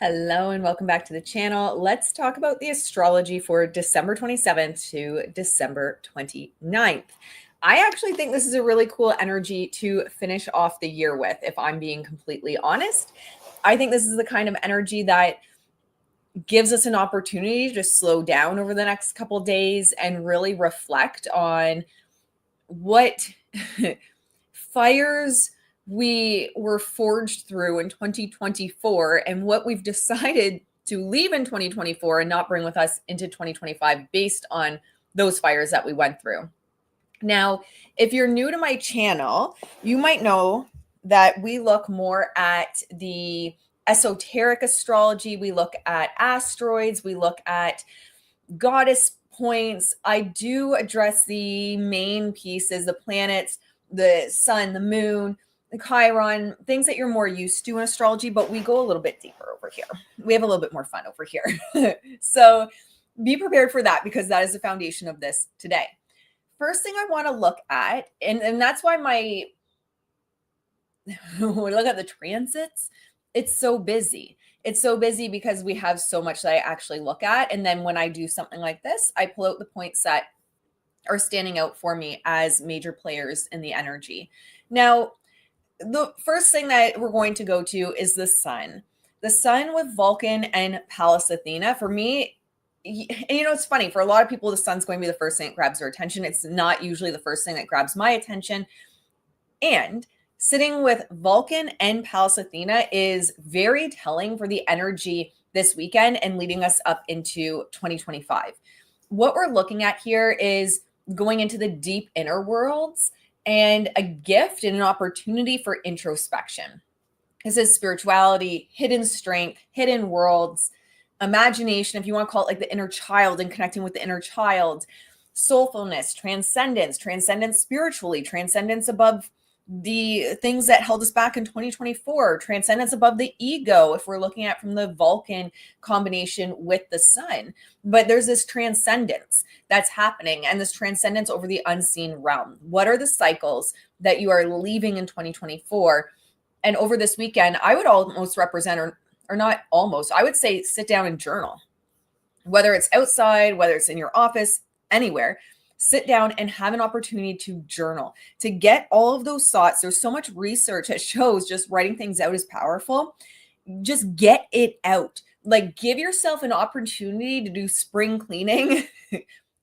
Hello and welcome back to the channel. Let's talk about the astrology for December 27th to December 29th. I actually think this is a really cool energy to finish off the year with, if I'm being completely honest. I think this is the kind of energy that gives us an opportunity to slow down over the next couple days and really reflect on what fires we were forged through in 2024 and what we've decided to leave in 2024 and not bring with us into 2025 based on those fires that we went through. Now, if you're new to my channel, you might know that we look more at the esoteric astrology, we look at asteroids, we look at goddess points. I do address the main pieces, the planets, the sun, the moon, the Chiron, things that you're more used to in astrology, but we go a little bit deeper over here. We have a little bit more fun over here. So be prepared for that because that is the foundation of this today. First thing I want to look at, and that's why when we look at the transits, it's so busy. It's so busy because we have so much that I actually look at. And then when I do something like this, I pull out the points that are standing out for me as major players in the energy. Now, the first thing that we're going to go to is the sun. The sun with Vulcan and Pallas Athena. For me, it's funny. For a lot of people, the sun's going to be the first thing that grabs their attention. It's not usually the first thing that grabs my attention. And sitting with Vulcan and Pallas Athena is very telling for the energy this weekend and leading us up into 2025. What we're looking at here is going into the deep inner worlds and a gift and an opportunity for introspection. This is spirituality, hidden strength, hidden worlds, imagination, if you want to call it like the inner child and connecting with the inner child, soulfulness, transcendence spiritually, transcendence above the things that held us back in 2024, transcendence above the ego, if we're looking at from the Vulcan combination with the sun. But there's this transcendence that's happening and this transcendence over the unseen realm. What are the cycles that you are leaving in 2024? And over this weekend, I would almost represent, or not almost, I would say sit down and journal. Whether it's outside, whether it's in your office, anywhere, sit down and have an opportunity to journal, to get all of those thoughts. There's so much research that shows just writing things out is powerful. Just get it out. Like, give yourself an opportunity to do spring cleaning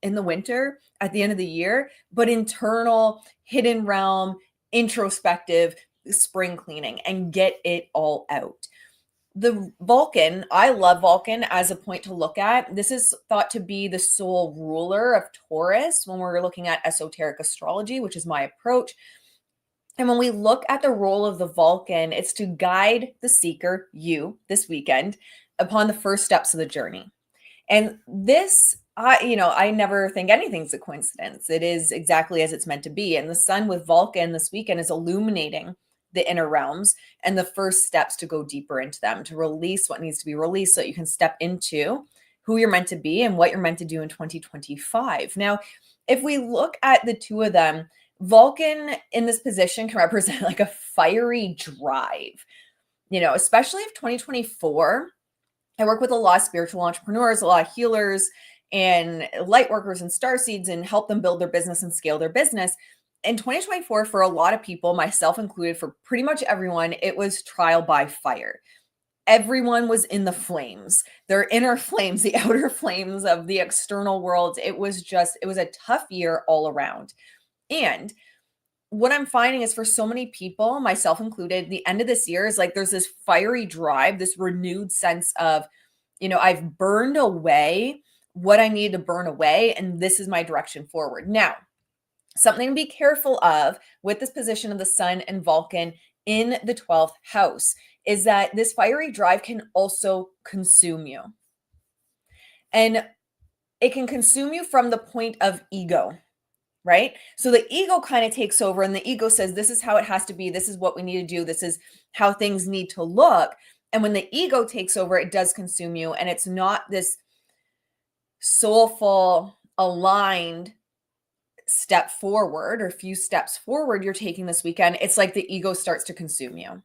in the winter at the end of the year, but internal, hidden realm, introspective spring cleaning and get it all out. The Vulcan, I love Vulcan as a point to look at. This is thought to be the sole ruler of Taurus when we're looking at esoteric astrology, which is my approach. And when we look at the role of the Vulcan, it's to guide the seeker, you, this weekend, upon the first steps of the journey. And this, I never think anything's a coincidence. It is exactly as it's meant to be. And the sun with Vulcan this weekend is illuminating the inner realms and the first steps to go deeper into them, to release what needs to be released so that you can step into who you're meant to be and what you're meant to do in 2025. Now, if we look at the two of them, Vulcan in this position can represent like a fiery drive, especially if 2024, I work with a lot of spiritual entrepreneurs, a lot of healers and light workers and starseeds and help them build their business and scale their business. In 2024, for a lot of people, myself included, for pretty much everyone, it was trial by fire. Everyone was in the flames, their inner flames, the outer flames of the external world. It was a tough year all around. And what I'm finding is for so many people, myself included, the end of this year is like there's this fiery drive, this renewed sense of, I've burned away what I need to burn away, and this is my direction forward. Now, something to be careful of with this position of the sun and Vulcan in the 12th house is that this fiery drive can also consume you. And it can consume you from the point of ego, right? So the ego kind of takes over and the ego says, this is how it has to be. This is what we need to do. This is how things need to look. And when the ego takes over, it does consume you. And it's not this soulful, aligned step forward or few steps forward you're taking this weekend. It's like the ego starts to consume you.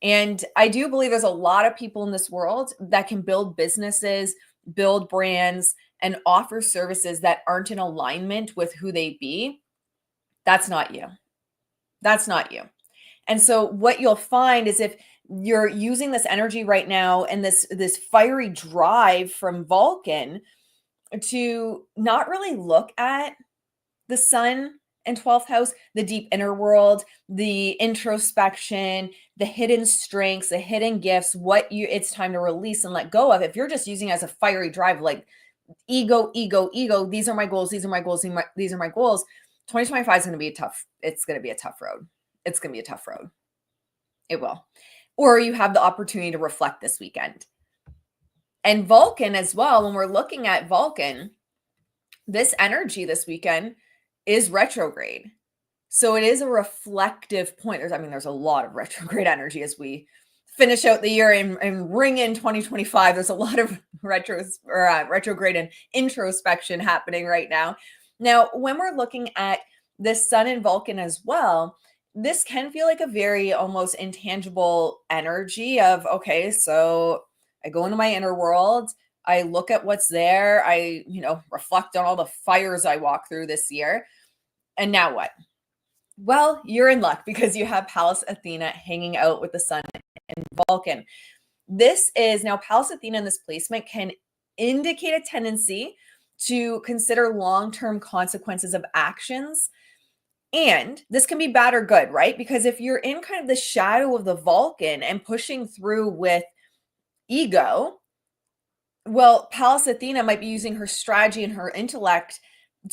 And I do believe there's a lot of people in this world that can build businesses, build brands, and offer services that aren't in alignment with who they be. That's not you. That's not you. And so what you'll find is if you're using this energy right now and this fiery drive from Vulcan to not really look at the sun in 12th house, the deep inner world, the introspection, the hidden strengths, the hidden gifts, it's time to release and let go of. If you're just using it as a fiery drive, like ego, these are my goals, these are my goals, these are my goals. 2025 is going to be it's going to be a tough road. It's going to be a tough road. It will. Or you have the opportunity to reflect this weekend. And Vulcan as well, when we're looking at Vulcan, this energy this weekend is retrograde. So it is a reflective point. There's a lot of retrograde energy as we finish out the year and ring in 2025. There's a lot of retrograde and introspection happening right now. Now, when we're looking at the sun in Vulcan as well, this can feel like a very almost intangible energy of, okay, so I go into my inner world, I look at what's there, I, reflect on all the fires I walk through this year. And now what? Well, you're in luck because you have Pallas Athena hanging out with the sun in Vulcan. This is now Pallas Athena in this placement can indicate a tendency to consider long-term consequences of actions. And this can be bad or good, right? Because if you're in kind of the shadow of the Vulcan and pushing through with ego, well, Pallas Athena might be using her strategy and her intellect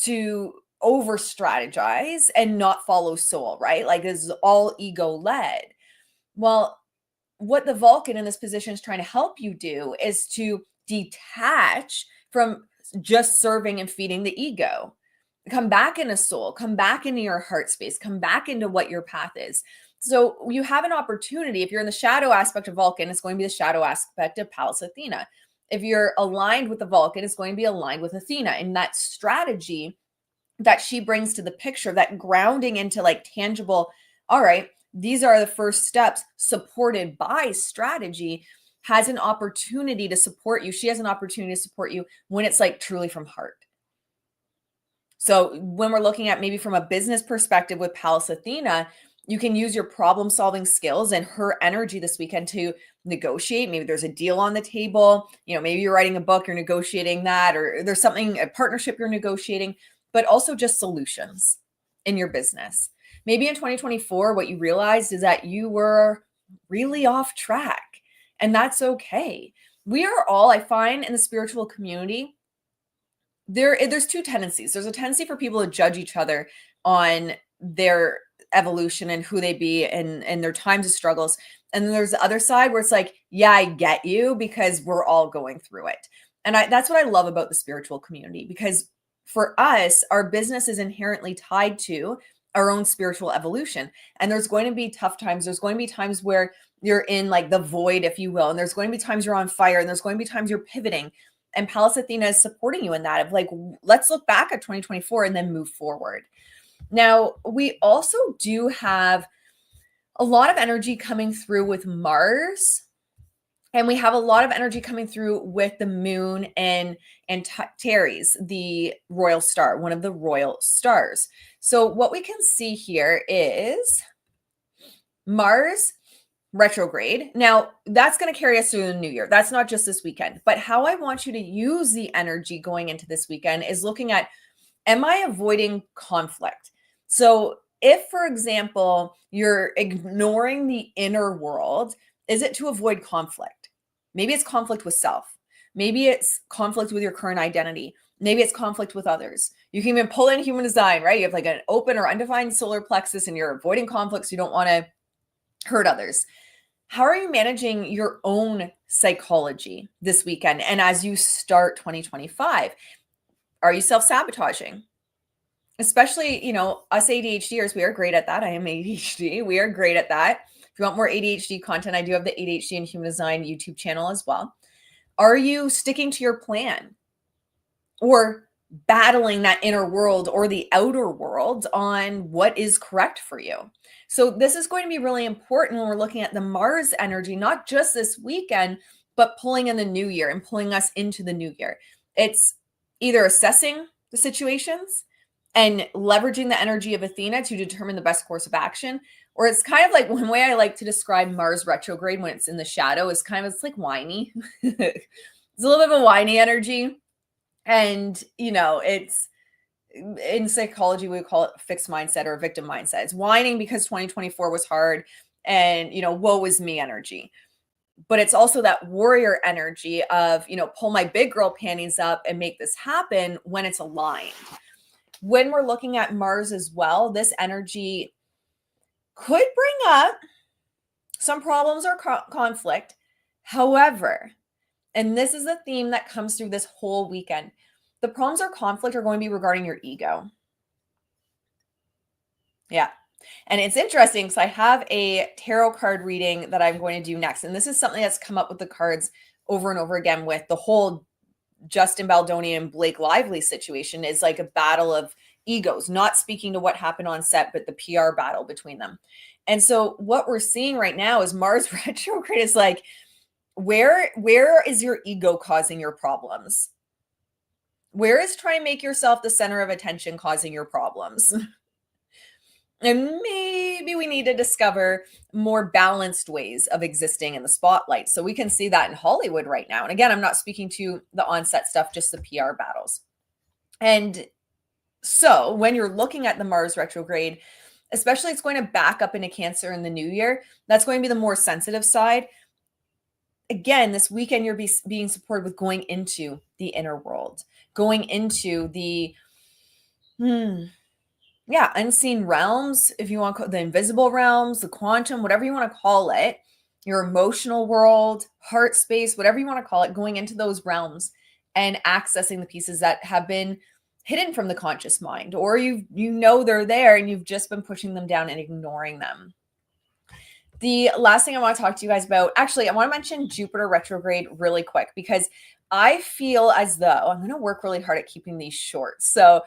to over strategize and not follow soul, right? Like this is all ego led. Well, what the Vulcan in this position is trying to help you do is to detach from just serving and feeding the ego. Come back into soul, come back into your heart space, come back into what your path is. So you have an opportunity. If you're in the shadow aspect of Vulcan, it's going to be the shadow aspect of Pallas Athena. If you're aligned with the Vulcan, it's going to be aligned with Athena. And that strategy that she brings to the picture, that grounding into like tangible, all right, these are the first steps supported by strategy, has an opportunity to support you. She has an opportunity to support you when it's like truly from heart. So when we're looking at maybe from a business perspective with Pallas Athena, you can use your problem solving skills and her energy this weekend to negotiate. Maybe there's a deal on the table, maybe you're writing a book, you're negotiating that, or there's something, a partnership you're negotiating, but also just solutions in your business. Maybe in 2024, what you realized is that you were really off track, and that's okay. We are all, I find in the spiritual community, there's two tendencies. There's a tendency for people to judge each other on their evolution and who they be and their times of struggles. And then there's the other side where it's like, yeah, I get you because we're all going through it. And that's what I love about the spiritual community, because for us, our business is inherently tied to our own spiritual evolution. And there's going to be tough times. There's going to be times where you're in like the void, if you will. And there's going to be times you're on fire, and there's going to be times you're pivoting. And Pallas Athena is supporting you in that of like, let's look back at 2024 and then move forward. Now, we also do have a lot of energy coming through with Mars, and we have a lot of energy coming through with the moon and Aries, the royal star, one of the royal stars. So what we can see here is Mars retrograde. Now, that's going to carry us through the new year. That's not just this weekend. But how I want you to use the energy going into this weekend is looking at, am I avoiding conflict? So if, for example, you're ignoring the inner world, is it to avoid conflict? Maybe it's conflict with self. Maybe it's conflict with your current identity. Maybe it's conflict with others. You can even pull in human design, right? You have like an open or undefined solar plexus and you're avoiding conflicts. You don't want to hurt others. How are you managing your own psychology this weekend? And as you start 2025, are you self-sabotaging? Especially, us ADHDers, we are great at that. I am ADHD. We are great at that. If you want more ADHD content, I do have the ADHD and Human Design YouTube channel as well. Are you sticking to your plan? Or battling that inner world or the outer world on what is correct for you. So this is going to be really important when we're looking at the Mars energy, not just this weekend, but pulling in the new year and pulling us into the new year. It's either assessing the situations and leveraging the energy of Athena to determine the best course of action, or it's kind of like, one way I like to describe Mars retrograde when it's in the shadow is kind of, it's like whiny. It's a little bit of a whiny energy. And, it's, in psychology, we would call it fixed mindset or a victim mindset. It's whining because 2024 was hard and, woe is me energy. But it's also that warrior energy of, pull my big girl panties up and make this happen when it's aligned. When we're looking at Mars as well, this energy could bring up some problems or conflict. However, and this is a theme that comes through this whole weekend, the problems or conflict are going to be regarding your ego. Yeah. And it's interesting because I have a tarot card reading that I'm going to do next. And this is something that's come up with the cards over and over again with the whole Justin Baldoni and Blake Lively situation is like a battle of egos, not speaking to what happened on set, but the PR battle between them. And so what we're seeing right now is Mars retrograde is like, where is your ego causing your problems? Where is trying to make yourself the center of attention causing your problems? And maybe we need to discover more balanced ways of existing in the spotlight. So we can see that in Hollywood right now. And again, I'm not speaking to the on-set stuff, just the PR battles. And so when you're looking at the Mars retrograde, especially it's going to back up into Cancer in the new year, that's going to be the more sensitive side. Again, this weekend, you're being supported with going into the inner world, going into the, unseen realms, if you want to call it the invisible realms, the quantum, whatever you want to call it, your emotional world, heart space, whatever you want to call it, going into those realms and accessing the pieces that have been hidden from the conscious mind, or they're there and you've just been pushing them down and ignoring them. The last thing I want to talk to you guys about, actually, I want to mention Jupiter retrograde really quick because I feel as though I'm going to work really hard at keeping these short. So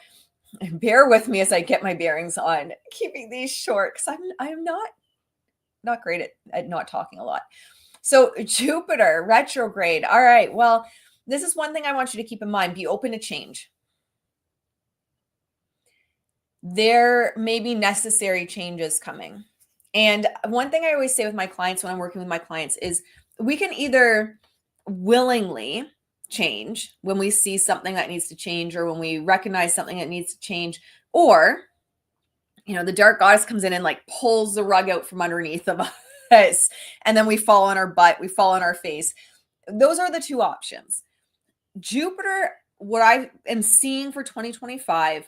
bear with me as I get my bearings on keeping these short because I'm not great at not talking a lot. So Jupiter retrograde. All right. Well, this is one thing I want you to keep in mind. Be open to change. There may be necessary changes coming. And one thing I always say with my clients when I'm working with my clients is we can either willingly change when we see something that needs to change or when we recognize something that needs to change, or, the dark goddess comes in and like pulls the rug out from underneath of us and then we fall on our butt, we fall on our face. Those are the two options. Jupiter, what I am seeing for 2025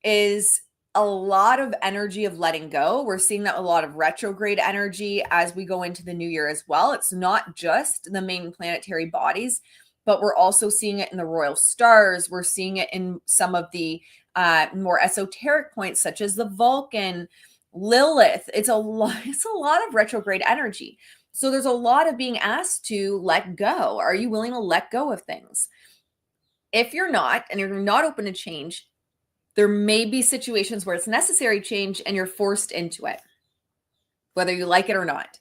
is a lot of energy of letting go. We're seeing that a lot of retrograde energy as we go into the new year as well. It's not just the main planetary bodies, but we're also seeing it in the royal stars. We're seeing it in some of the more esoteric points, such as the Vulcan, Lilith. It's a lot of retrograde energy. So there's a lot of being asked to let go. Are you willing to let go of things? If you're not, and you're not open to change, there may be situations where it's necessary change and you're forced into it, whether you like it or not.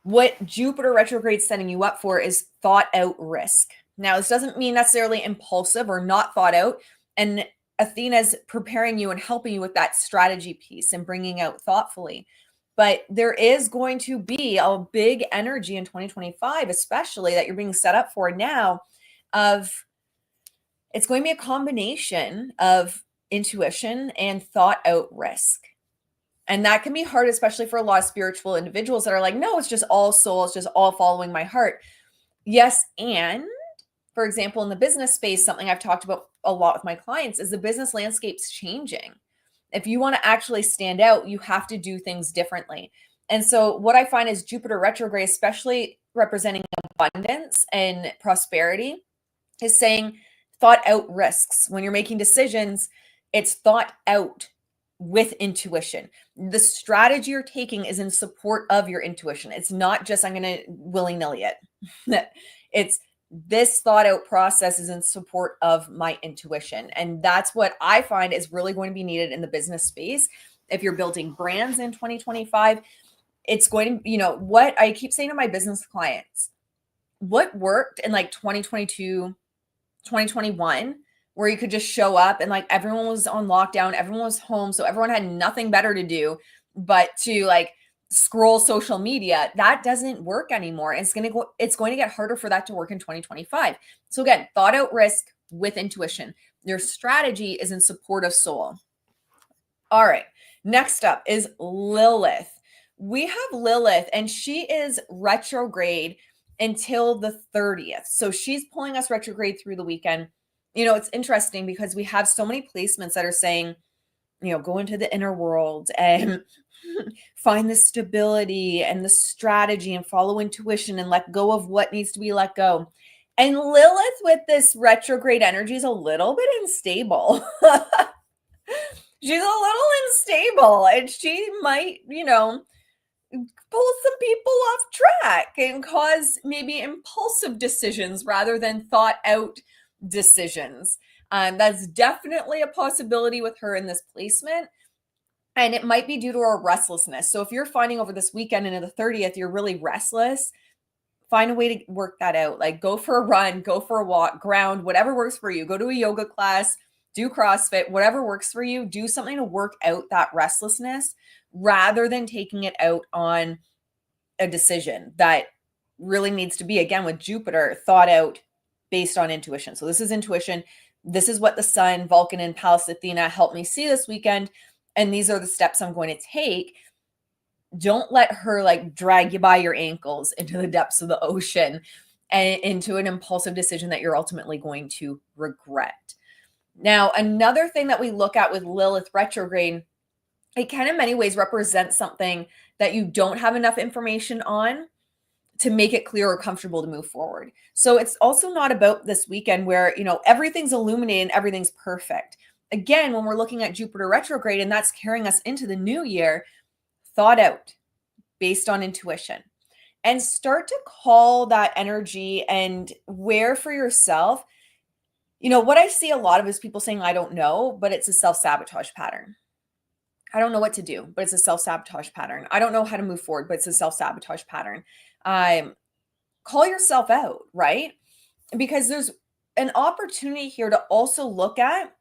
What Jupiter retrograde is setting you up for is thought out risk. Now, this doesn't mean necessarily impulsive or not thought out. And Athena's preparing you and helping you with that strategy piece and bringing out thoughtfully. But there is going to be a big energy in 2025, especially that you're being set up for now, of it's going to be a combination of intuition and thought out risk. And that can be hard, especially for a lot of spiritual individuals that are like, no, it's just all soul, it's just all following my heart. Yes. And for example, in the business space, something I've talked about a lot with my clients is the business landscape's changing. If you want to actually stand out, you have to do things differently. And so what I find is Jupiter retrograde, especially representing abundance and prosperity, is saying thought out risks. When you're making decisions, it's thought out with intuition. The strategy you're taking is in support of your intuition. It's not just, I'm going to willy-nilly it. It's this thought out process is in support of my intuition. And that's what I find is really going to be needed in the business space. If you're building brands in 2025, it's going to, what I keep saying to my business clients, what worked in like 2022, 2021, where you could just show up and like everyone was on lockdown, everyone was home. So everyone had nothing better to do but to like scroll social media. That doesn't work anymore. It's going to get harder for that to work in 2025. So again, thought out risk with intuition. Your strategy is in support of soul. All right. Next up is Lilith. We have Lilith and she is retrograde until the 30th. So she's pulling us retrograde through the weekend. It's interesting because we have so many placements that are saying, go into the inner world and find the stability and the strategy and follow intuition and let go of what needs to be let go. And Lilith with this retrograde energy is a little bit unstable. She's a little unstable and she might, pull some people off track and cause maybe impulsive decisions rather than thought out decisions. That's definitely a possibility with her in this placement. And it might be due to her restlessness. So if you're finding over this weekend into the 30th, you're really restless, find a way to work that out. Like go for a run, go for a walk, ground, whatever works for you. Go to a yoga class, do CrossFit, whatever works for you. Do something to work out that restlessness rather than taking it out on a decision that really needs to be, again, with Jupiter, thought out based on intuition. So this is intuition. This is what the sun, Vulcan, and Pallas Athena helped me see this weekend. And these are the steps I'm going to take. Don't let her like drag you by your ankles into the depths of the ocean and into an impulsive decision that you're ultimately going to regret. Now, another thing that we look at with Lilith retrograde, it can in many ways represent something that you don't have enough information on to make it clear or comfortable to move forward. So it's also not about this weekend where, everything's illuminated and everything's perfect. Again, when we're looking at Jupiter retrograde and that's carrying us into the new year, thought out based on intuition and start to call that energy and where for yourself. What I see a lot of is people saying, I don't know, but it's a self-sabotage pattern. I don't know what to do, but it's a self-sabotage pattern. I don't know how to move forward, but it's a self-sabotage pattern. Call yourself out, right? Because there's an opportunity here to also look at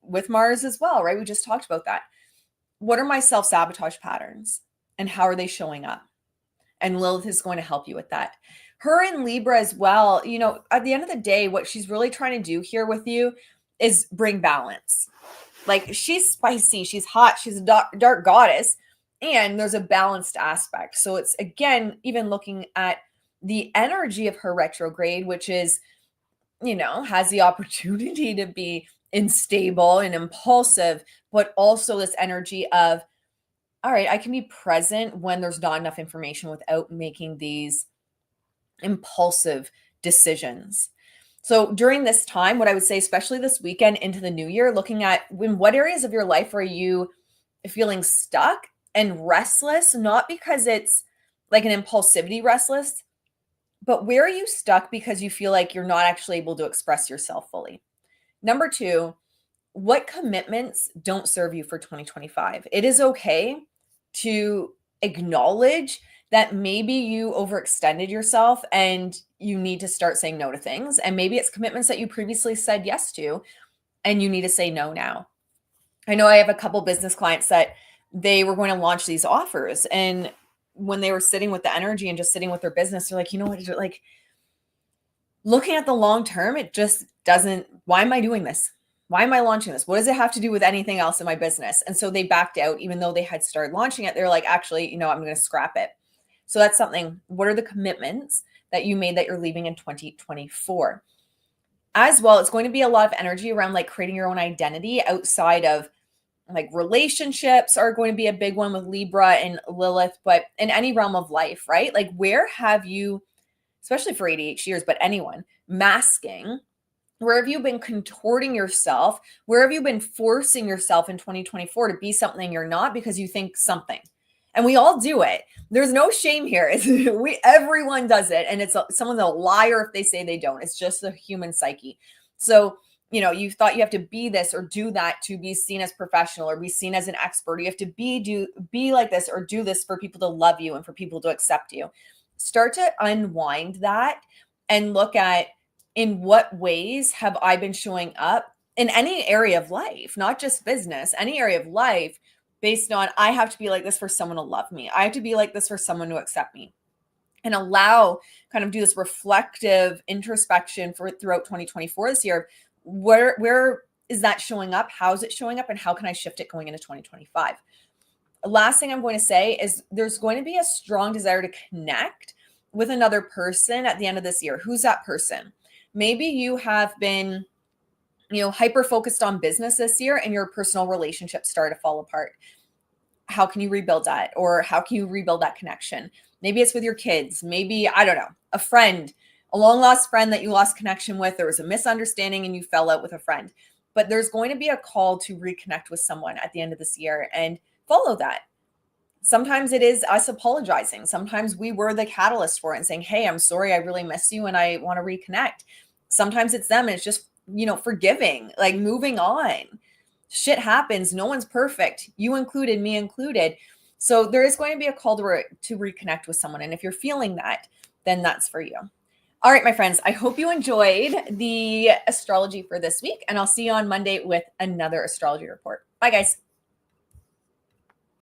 with Mars as well, right? We just talked about that. What are my self-sabotage patterns and how are they showing up? And Lilith is going to help you with that. Her in Libra as well, at the end of the day, what she's really trying to do here with you is bring balance. Like she's spicy, she's hot, she's a dark goddess, and there's a balanced aspect. So it's, again, even looking at the energy of her retrograde, which is, has the opportunity to be unstable and impulsive, but also this energy of, all right, I can be present when there's not enough information without making these impulsive decisions. So during this time, what I would say, especially this weekend into the new year, looking at in what areas of your life are you feeling stuck and restless, not because it's like an impulsivity restless, but where are you stuck because you feel like you're not actually able to express yourself fully? Number 2, what commitments don't serve you for 2025? It is okay to acknowledge that maybe you overextended yourself and you need to start saying no to things. And maybe it's commitments that you previously said yes to and you need to say no now. I know I have a couple business clients that they were going to launch these offers. And when they were sitting with the energy and just sitting with their business, they're like, what, like looking at the long term, it just doesn't, why am I doing this? Why am I launching this? What does it have to do with anything else in my business? And so they backed out, even though they had started launching it. They're like, actually, I'm going to scrap it. So that's something. What are the commitments that you made that you're leaving in 2024? As well, it's going to be a lot of energy around like creating your own identity outside of like relationships are going to be a big one with Libra and Lilith, but in any realm of life, right? Like where have you, especially for ADHDers, but anyone, masking? Where have you been contorting yourself? Where have you been forcing yourself in 2024 to be something you're not because you think something? And we all do it. There's no shame here. Everyone does it. And someone's a liar if they say they don't. It's just the human psyche. So, you thought you have to be this or do that to be seen as professional or be seen as an expert. You have to be like this or do this for people to love you and for people to accept you. Start to unwind that and look at, in what ways have I been showing up in any area of life, not just business, any area of life, based on I have to be like this for someone to love me. I have to be like this for someone to accept me. And kind of do this reflective introspection throughout 2024 this year. Where is that showing up? How is it showing up? And how can I shift it going into 2025? Last thing I'm going to say is there's going to be a strong desire to connect with another person at the end of this year. Who's that person? Maybe you have been, hyper focused on business this year and your personal relationships started to fall apart. How can you rebuild that? Or how can you rebuild that connection? Maybe it's with your kids. Maybe, I don't know, a friend, a long lost friend that you lost connection with. There was a misunderstanding and you fell out with a friend. But there's going to be a call to reconnect with someone at the end of this year and follow that. Sometimes it is us apologizing. Sometimes we were the catalyst for it and saying, hey, I'm sorry, I really miss you and I want to reconnect. Sometimes it's them and it's just, forgiving, like moving on. Shit happens. No one's perfect. You included, me included. So there is going to be a call to reconnect with someone. And if you're feeling that, then that's for you. All right, my friends, I hope you enjoyed the astrology for this week, and I'll see you on Monday with another astrology report. Bye, guys.